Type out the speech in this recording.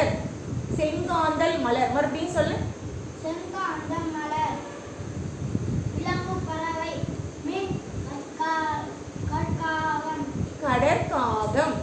மலர். செங்காந்தல் மலர். மறுபடியும் சொல்லு. செங்காந்தல் மலர். விலங்கு பறவை. மீன். கற்காகம். கடற்காகம்.